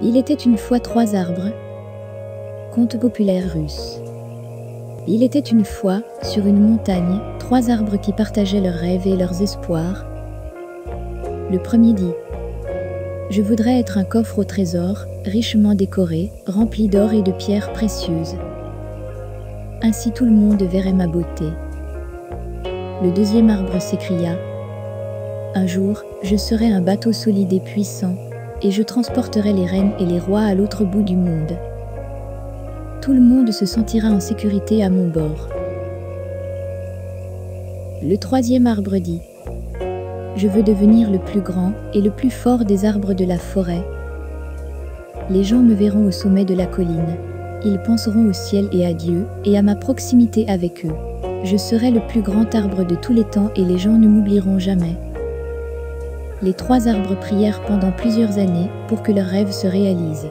Il était une fois 3 arbres. Conte populaire russe. Il était une fois, sur une montagne, 3 arbres qui partageaient leurs rêves et leurs espoirs. Le premier dit : je voudrais être un coffre au trésor, richement décoré, rempli d'or et de pierres précieuses. Ainsi tout le monde verrait ma beauté. Le deuxième arbre s'écria : un jour, je serai un bateau solide et puissant, et je transporterai les reines et les rois à l'autre bout du monde. Tout le monde se sentira en sécurité à mon bord. Le troisième arbre dit : je veux devenir le plus grand et le plus fort des arbres de la forêt. Les gens me verront au sommet de la colline. Ils penseront au ciel et à Dieu, et à ma proximité avec eux. Je serai le plus grand arbre de tous les temps et les gens ne m'oublieront jamais. Les 3 arbres prièrent pendant plusieurs années pour que leurs rêves se réalisent.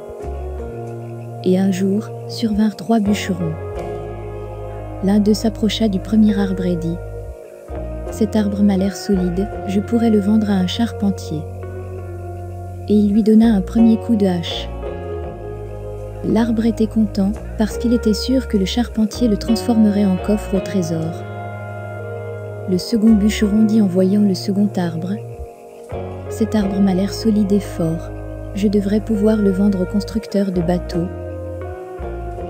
Et un jour, survinrent 3 bûcherons. L'un d'eux s'approcha du premier arbre et dit : cet arbre m'a l'air solide, je pourrais le vendre à un charpentier. Et il lui donna un premier coup de hache. L'arbre était content, parce qu'il était sûr que le charpentier le transformerait en coffre au trésor. Le second bûcheron dit en voyant le second arbre : cet arbre m'a l'air solide et fort, je devrais pouvoir le vendre au constructeur de bateaux.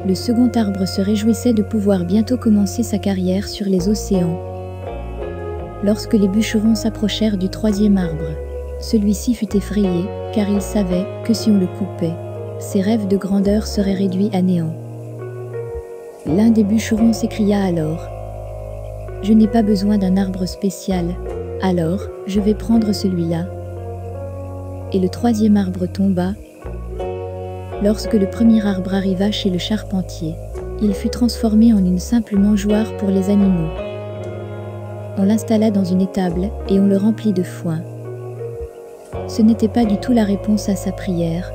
Le second arbre se réjouissait de pouvoir bientôt commencer sa carrière sur les océans. Lorsque les bûcherons s'approchèrent du troisième arbre, celui-ci fut effrayé, car il savait que si on le coupait, ses rêves de grandeur seraient réduits à néant. L'un des bûcherons s'écria alors : je n'ai pas besoin d'un arbre spécial, alors je vais prendre celui-là. Et le troisième arbre tomba. Lorsque le premier arbre arriva chez le charpentier, il fut transformé en une simple mangeoire pour les animaux. On l'installa dans une étable et on le remplit de foin. Ce n'était pas du tout la réponse à sa prière.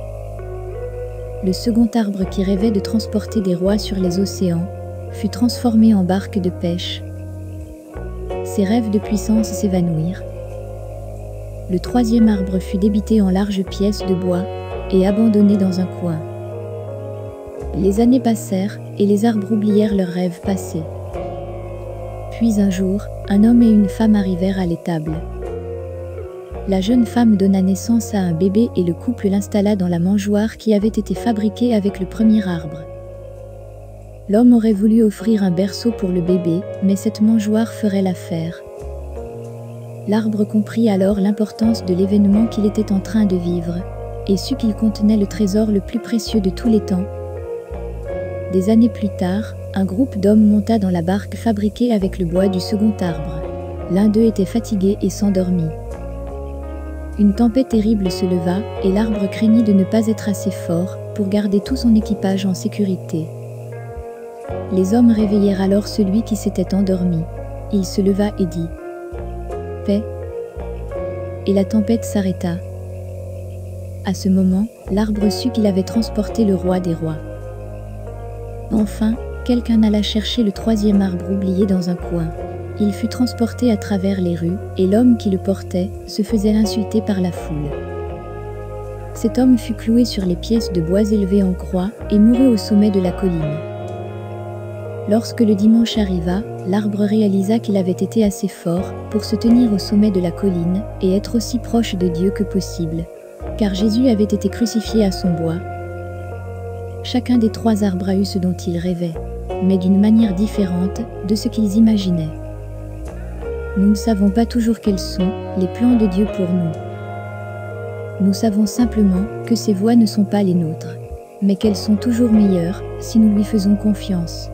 Le second arbre qui rêvait de transporter des rois sur les océans fut transformé en barque de pêche. Ses rêves de puissance s'évanouirent. Le troisième arbre fut débité en larges pièces de bois et abandonné dans un coin. Les années passèrent et les arbres oublièrent leurs rêves passés. Puis un jour, un homme et une femme arrivèrent à l'étable. La jeune femme donna naissance à un bébé et le couple l'installa dans la mangeoire qui avait été fabriquée avec le premier arbre. L'homme aurait voulu offrir un berceau pour le bébé, mais cette mangeoire ferait l'affaire. L'arbre comprit alors l'importance de l'événement qu'il était en train de vivre, et sut qu'il contenait le trésor le plus précieux de tous les temps. Des années plus tard, un groupe d'hommes monta dans la barque fabriquée avec le bois du second arbre. L'un d'eux était fatigué et s'endormit. Une tempête terrible se leva, et l'arbre craignit de ne pas être assez fort pour garder tout son équipage en sécurité. Les hommes réveillèrent alors celui qui s'était endormi. Il se leva et dit : paix. Et la tempête s'arrêta. À ce moment, l'arbre sut qu'il avait transporté le roi des rois. Enfin, quelqu'un alla chercher le troisième arbre oublié dans un coin. Il fut transporté à travers les rues, et l'homme qui le portait se faisait insulter par la foule. Cet homme fut cloué sur les pièces de bois élevées en croix et mourut au sommet de la colline. Lorsque le dimanche arriva, l'arbre réalisa qu'il avait été assez fort pour se tenir au sommet de la colline et être aussi proche de Dieu que possible, car Jésus avait été crucifié à son bois. Chacun des 3 arbres a eu ce dont il rêvait, mais d'une manière différente de ce qu'ils imaginaient. Nous ne savons pas toujours quels sont les plans de Dieu pour nous. Nous savons simplement que ses voies ne sont pas les nôtres, mais qu'elles sont toujours meilleures si nous lui faisons confiance.